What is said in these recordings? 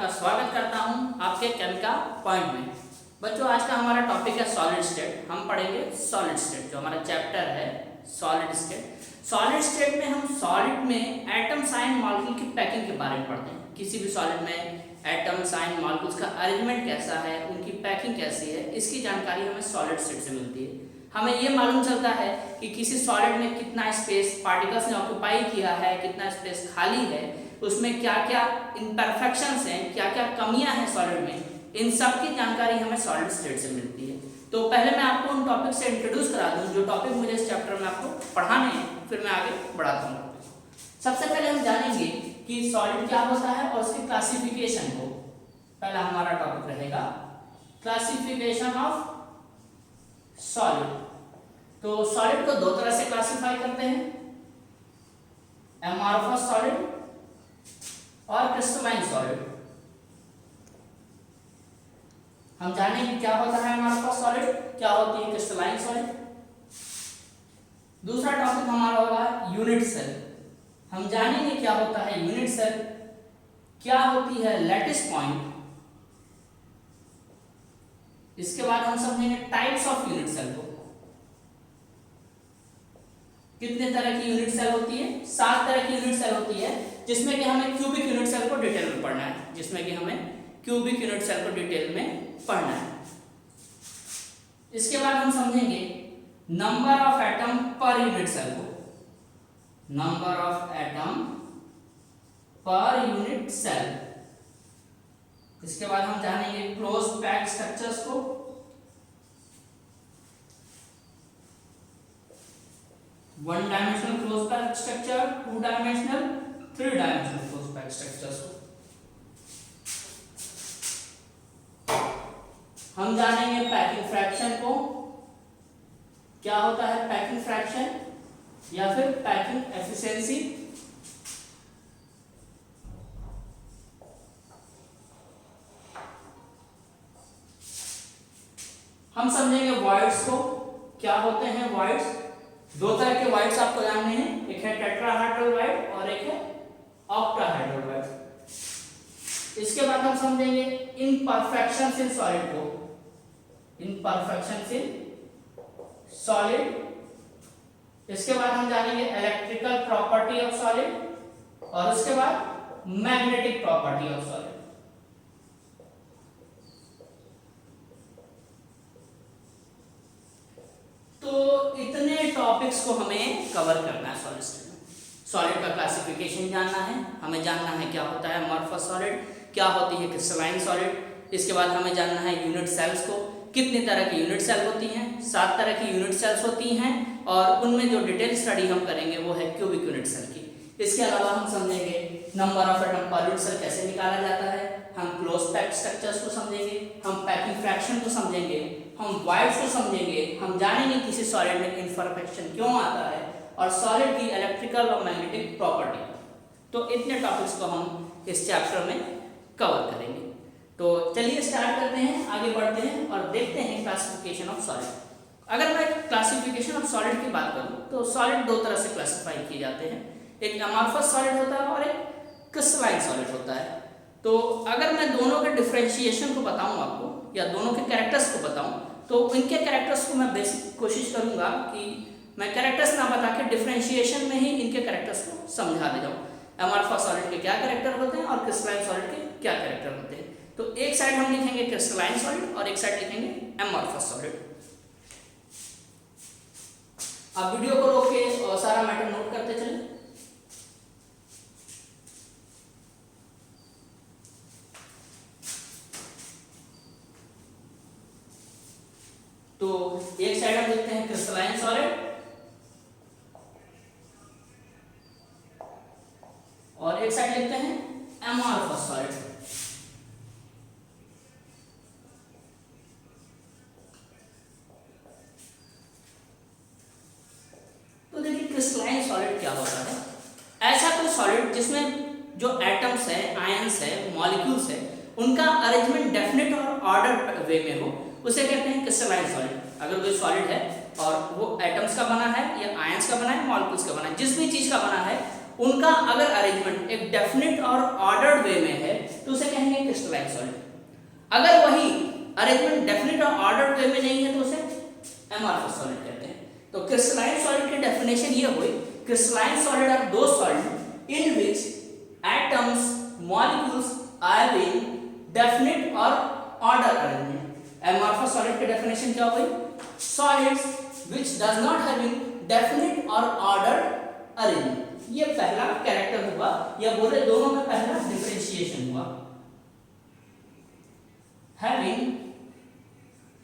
आपका स्वागत करता हूं आपके केमिका पॉइंट में। बच्चों, आज का हमारा टॉपिक है सॉलिड स्टेट। हम पढ़ेंगे सॉलिड स्टेट, जो हमारा चैप्टर है सॉलिड स्टेट। सॉलिड स्टेट में हम सॉलिड में एटम साइन मॉलिक्यूल की पैकिंग के बारे में पढ़ते हैं। किसी भी सॉलिड में एटम साइन मॉलिक्यूल्स का अरेंजमेंट कैसा है, उनकी पैकिंग कैसी है, इसकी जानकारी हमें सॉलिड स्टेट से मिलती है। हमें ये मालूम चलता है कि किसी सॉलिड में कितना स्पेस पार्टिकल्स ने ऑक्यूपाई किया है, कितना स्पेस खाली है, उसमें क्या क्या इम्परफेक्शंस हैं, क्या क्या कमियां हैं सॉलिड में, इन सब की जानकारी हमें सॉलिड स्टेट से मिलती है। तो पहले मैं आपको उन टॉपिक से इंट्रोड्यूस करा दूं जो टॉपिक मुझे इस चैप्टर में आपको पढ़ाने हैं, फिर मैं आगे बढ़ाता हूँ। सबसे पहले हम जानेंगे कि सॉलिड क्या होता है और उसकी क्लासिफिकेशन को। पहला हमारा टॉपिक रहेगा क्लासिफिकेशन ऑफ सॉलिड। तो सॉलिड को दो तरह से क्लासिफाई करते हैं, एमॉर्फस सॉलिड और क्रिस्टलाइन सॉलिड। हम जानेंगे क्या होता है एमॉर्फस सॉलिड, क्या होती है क्रिस्टलाइन सॉलिड। दूसरा टॉपिक हमारा होगा यूनिट सेल। हम जानेंगे क्या होता है यूनिट सेल, क्या होती है लैटिस पॉइंट। इसके बाद हम समझेंगे टाइप्स ऑफ यूनिट सेल को, कितने तरह की यूनिट सेल होती है। 7 तरह की यूनिट सेल होती है, जिसमें कि हमें क्यूबिक यूनिट सेल को डिटेल में पढ़ना है, पढ़ना है। इसके बाद हम समझेंगे number of atom per unit cell को, number of atom per unit cell. इसके बाद हम जानेंगे क्लोज पैक्ड स्ट्रक्चर्स को, one dimensional close packed structure, 2 dimensional, 3 dimensional close packed structures को। हम जानेंगे पैकिंग फ्रैक्शन को, क्या होता है पैकिंग फ्रैक्शन या फिर पैकिंग एफिशिएंसी। हम समझेंगे वॉइड्स को, क्या होते हैं वॉइड्स। 2 तरह के वॉइड्स आपको जानने हैं, एक है टेट्राहेड्रल वॉइड और एक है ऑक्टाहेड्रल वॉइड। इसके बाद हम समझेंगे इम्परफेक्शंस इन सॉलिड को, इम्परफेक्शंस इन सॉलिड। इसके बाद हम जानेंगे इलेक्ट्रिकल प्रॉपर्टी ऑफ सॉलिड और उसके बाद मैग्नेटिक प्रॉपर्टी ऑफ सॉलिड। तो इतने टॉपिक्स को हमें कवर करना है सॉलिड स्टेट में। सॉलिड का क्लासिफिकेशन जानना है, हमें जानना है क्या होता है एमॉर्फस सॉलिड, क्या होती है क्रिस्टलाइन सॉलिड। इसके बाद हमें जानना है यूनिट सेल्स को, कितने तरह की यूनिट सेल होती हैं। 7 तरह की यूनिट सेल्स होती हैं और उनमें जो डिटेल स्टडी हम करेंगे वो है क्यूबिक यूनिट सेल की। इसके अलावा हम समझेंगे number of atom per unit cell कैसे निकाला जाता है, हम क्लोज पैक्ड स्ट्रक्चर्स को समझेंगे, हम पैकिंग फ्रैक्शन को समझेंगे, हम वॉइड्स को समझेंगे, हम जानेंगे किसी सॉलिड में इम्परफेक्शन क्यों आता है और सॉलिड की इलेक्ट्रिकल और मैग्नेटिक प्रॉपर्टी। तो इतने टॉपिक्स को हम इस चैप्टर में कवर करेंगे। तो चलिए स्टार्ट करते हैं, आगे बढ़ते हैं और देखते हैं क्लासिफिकेशन ऑफ सॉलिड। अगर मैं क्लासिफिकेशन ऑफ सॉलिड की बात करूं तो सॉलिड 2 तरह से क्लासिफाई किए जाते हैं, एक एमॉर्फस सॉलिड होता है और एक क्रिस्टलाइन सॉलिड होता है। तो अगर मैं दोनों के डिफरेंशिएशन को बताऊं आपको या दोनों के कैरेक्टर्स को बताऊं, तो इनके कैरेक्टर्स को मैं बेसिक कोशिश करूंगा कि मैं कैरेक्टर्स ना बता के डिफरेंशिएशन में ही इनके कैरेक्टर्स को समझा दे जाऊं। एमॉर्फस सॉलिड के क्या कैरेक्टर होते हैं और क्रिस्टलाइन सॉलिड के क्या कैरेक्टर होते हैं। तो एक साइड हम लिखेंगे क्रिस्टलाइन सॉलिड और एक साइड लिखेंगे एमॉर्फस सॉलिड। आप वीडियो को रोक के सारा मैटर नोट करते चलें। तो एक साइड हम लिखते हैं क्रिस्टलाइन सॉलिड और एक साइड लिखते हैं एमॉर्फस सॉलिड। तो देखिए क्रिस्टलाइन सॉलिड क्या होता है। ऐसा कोई सॉलिड जिसमें जो एटम्स है, आयंस है, मॉलिक्यूल्स है, उनका अरेंजमेंट डेफिनेट और ऑर्डर वे में हो, उसे कहते हैं क्रिस्टलाइन सॉलिड। अगर कोई सॉलिड है और वो एटम्स का बना है या आयंस का बना है, मॉलिक्यूल्स का बना है, जिस भी चीज का बना है, उनका अगर अरेंजमेंट एक डेफिनेट और ऑर्डर्ड वे में है तो उसे कहेंगे क्रिस्टलाइन सॉलिड। अगर वही अरेंजमेंट डेफिनेट और ऑर्डर्ड वे में नहीं है तो उसे एमॉर्फस सॉलिड कहते हैं। तो क्रिस्टलाइन सॉलिड की डेफिनेशन ये हुई, crystalline solid are those solid in which atoms molecules are in definite और ऑर्डर अरेंजमेंट। एमॉर्फस सॉलिड की डेफिनेशन क्या हुई, solids which does not having definite or ordered arrangement। ये पहला कैरेक्टर हुआ, या बोले दोनों में पहला डिफरेंशिएशन हुआ। having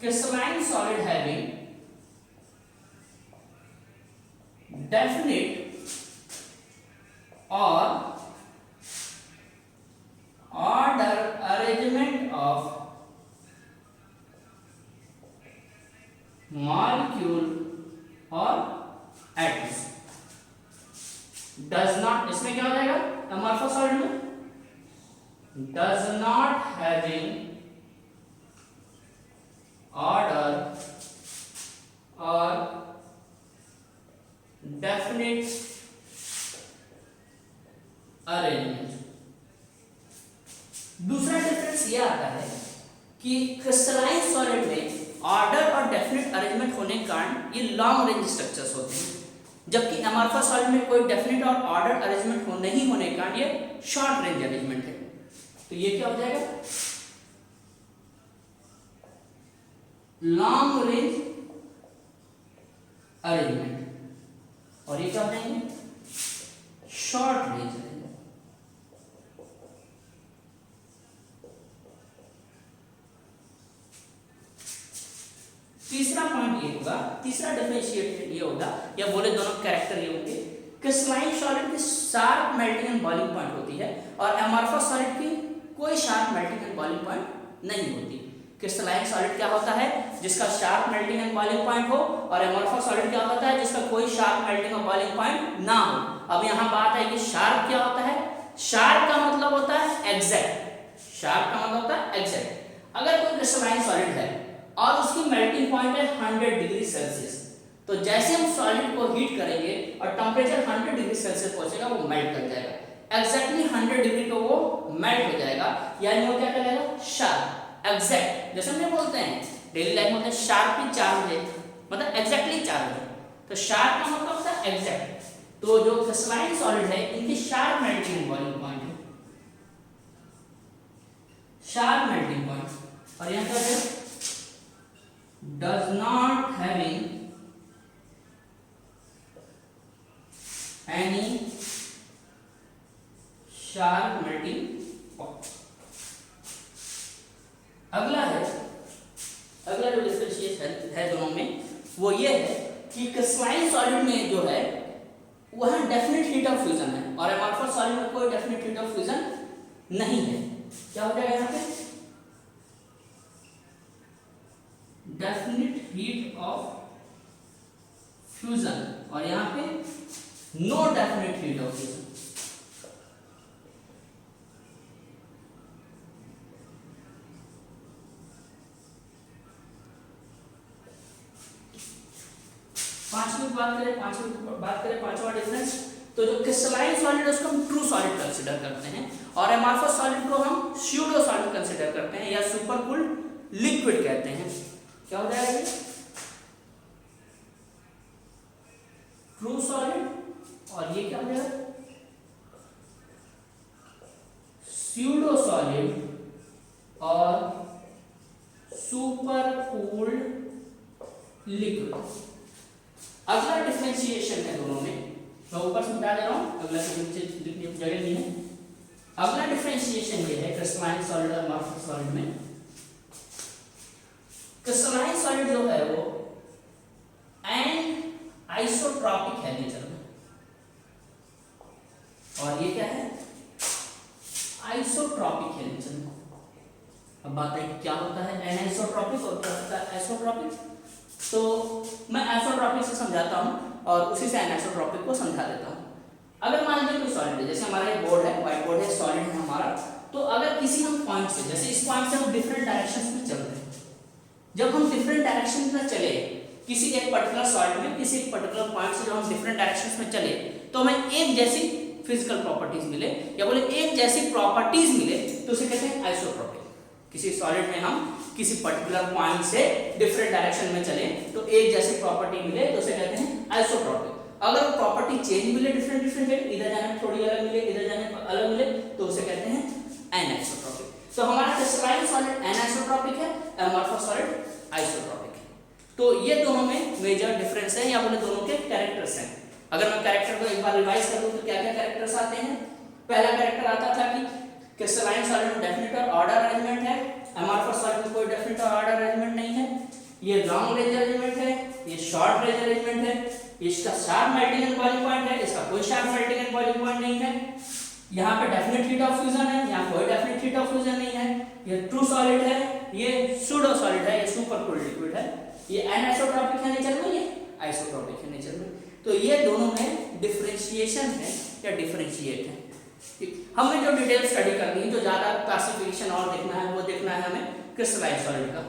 crystalline solid having definite or order arrangement of molecule और एटम्स डज नॉट, इसमें क्या हो जाएगा एमॉर्फस सॉलिड में, डज नॉट हैविंग ऑर्डर और डेफिनेट अरेंजमेंट। दूसरा डिफरेंस ये आता है कि क्रिस्टलाइन सॉलिड में ऑर्डर और डेफिनेट अरेंजमेंट होने के कारण ये लॉन्ग रेंज स्ट्रक्चर्स होते हैं, जबकि एमॉर्फस सॉलिड में कोई डेफिनेट और ऑर्डर अरेंजमेंट नहीं होने के कारण ये शॉर्ट रेंज अरेंजमेंट है। तो ये क्या हो जाएगा, लॉन्ग रेंज अरेंजमेंट, और ये क्या हो जाएंगे, शॉर्ट रेंज अरेंजमेंट। तीसरा पॉइंट ये होगा, तीसरा डिफरेंशिएट ये होगा, या बोले दोनों कैरेक्टर ये होंगे, क्रिस्टलाइन सॉलिड की sharp melting and boiling point होती है और एमॉर्फस सॉलिड की कोई sharp melting and boiling point नहीं होती। क्रिस्टलाइन सॉलिड क्या होता है, जिसका sharp melting and boiling point हो, और एमॉर्फस सॉलिड क्या होता है, जिसका कोई शार्प मेल्टिंग और बॉइलिंग पॉइंट ना हो। अब यहाँ बात है कि शार्प क्या होता है, शार्प का मतलब होता है एग्जैक्ट, शार्प का मतलब होता है एग्जैक्ट। अगर कोई क्रिस्टलाइन सॉलिड है और उसकी मेल्टिंग पॉइंट है 100 डिग्री सेल्सियस, तो जैसे हम सॉलिड को हीट करेंगे और टेम्परेचर 100 डिग्री सेल्सियस पहुंचेगा, वो मेल्ट कर जाएगा, एग्जैक्टली 100 डिग्री पे वो मेल्ट हो जाएगा, यानी वो क्या कहलाएगा, शार्प, एग्जैक्ट। जैसे हम ये बोलते हैं डेली लाइफ में, होता है शार्पली 4 बजे, मतलब एग्जैक्टली 4 बजे, तो शार्प का मतलब होता है एग्जैक्ट। तो जो क्रिस्टलाइन सॉलिड है इनकी sharp melting and boiling point है, शार्प मेल्टिंग पॉइंट, और यहाँ क्या है, does not having any sharp melting point। अगला है, अगला जो डिफरेंशिएशन है दोनों में वो ये है कि क्रिस्टलाइन सॉलिड में जो है वह डेफिनेट हीट ऑफ फ्यूजन है और एमॉर्फस सॉलिड में कोई डेफिनेट हीट ऑफ फ्यूजन नहीं है। क्या हो जाएगा यहाँ पे, डेफिनेट हीट ऑफ फ्यूजन, और यहाँ पे no definite heat of fusion. बात करें पांचवा डिफरेंस, तो जो क्रिस्टलाइन सॉलिड है उसको हम ट्रू सॉलिड कंसीडर करते हैं और एमॉर्फस सॉलिड को हम स्यूडो सॉलिड कंसीडर करते हैं या सुपर कूल्ड लिक्विड कहते हैं। क्या हो जाएगा, ट्रू सॉलिड, और ये क्या हो जाएगा, स्यूडो सॉलिड और सुपर कूल्ड लिक्विड। अगला डिफरेंशिएशन है दोनों में, मैं ऊपर से बता दे रहा हूं, अगला लिखने की जगह नहीं है। अगला डिफरेंशिएशन ये है क्रिस्टलाइन सॉलिड और एमॉर्फस सॉलिड में। क्रिस्टलाइन सॉलिड जो है वो एन आइसोट्रॉपिक है नेचर में, और ये क्या है, आइसोट्रॉपिक है नेचर में। अब बात है क्या होता है एन आइसोट्रॉपिक और क्या होता है आइसोट्रॉपिक। तो मैं आइसोट्रॉपिक से समझाता हूं और उसी से एनिसोट्रॉपिक को समझा देता हूं। अगर मान लीजिए कोई सॉलिड है, जैसे हमारा ये बोर्ड है, व्हाइट बोर्ड है, सॉलिड है हमारा, तो अगर किसी हम पॉइंट से, जैसे इस पॉइंट से हम डिफरेंट डायरेक्शंस में चल रहे हैं, जब हम डिफरेंट डायरेक्शन में चले किसी एक पर्टिकुलर सॉलिड में, किसी एक पर्टिकुलर पॉइंट से जब हम डिफरेंट डायरेक्शंस में चले तो हमें एक जैसी फिजिकल प्रॉपर्टीज मिले या बोले एक जैसी प्रॉपर्टीज मिले तो उसे कहते हैं आइसोट्रॉपिक। किसी सॉलिड में हम किसी पर्टिकुलर पॉइंट से डिफरेंट डायरेक्शन में चले तो एक जैसी प्रॉपर्टी मिले तो उसे कहते हैं आइसोट्रॉपिक। अगर प्रॉपर्टी चेंज मिले डिफरेंट डिफरेंट जगह, इधर जाने में थोड़ी अलग मिले, इधर जाने में अलग मिले, तो उसे कहते हैं एनआइसोट्रॉपिक। तो हमारा क्रिस्टलाइन सॉलिड एनआइसोट्रॉपिक है, अमॉर्फस सॉलिड आइसोट्रॉपिक है। तो ये दोनों में मेजर डिफरेंस है या बोले दोनों के कैरेक्टर्स हैं। अगर मैं कैरेक्टर को एक बार रिवाइज कर दूं तो क्या क्या कैरेक्टर्स आते हैं। पहला कैरेक्टर आता था कि क्रिस्टलाइन सॉलिड में डेफिनेट ऑर्डर अरेंजमेंट है, अमॉर्फस सॉलिड में कोई डेफिनेट ऑर्डर अरेंजमेंट नहीं है, ये लॉन्ग रेंज अरेंजमेंट है, ये शॉर्ट रेंज अरेंजमेंट है, इसका sharp melting and boiling point है, इसका कोई sharp melting and boiling point नहीं है, यहाँ पे डेफिनेट हीट ऑफ फ्यूजन है, यहाँ कोई डेफिनेट हीट ऑफ फ्यूजन नहीं है, ये ट्रू सॉलिड है, ये सूडो सॉलिड है, ये सुपर कूल्ड लिक्विड है, ये एनआइसोट्रॉपिक है नेचर में, ये आइसोट्रॉपिक है नेचर में। तो ये दोनों में डिफरेंशिएशन है या डिफरेंशिएट है। हमें जो डिटेल स्टडी करनी है, जो ज्यादा क्लासिफिकेशन और देखना है वो देखना है हमें क्रिस्टलाइन सॉलिड का।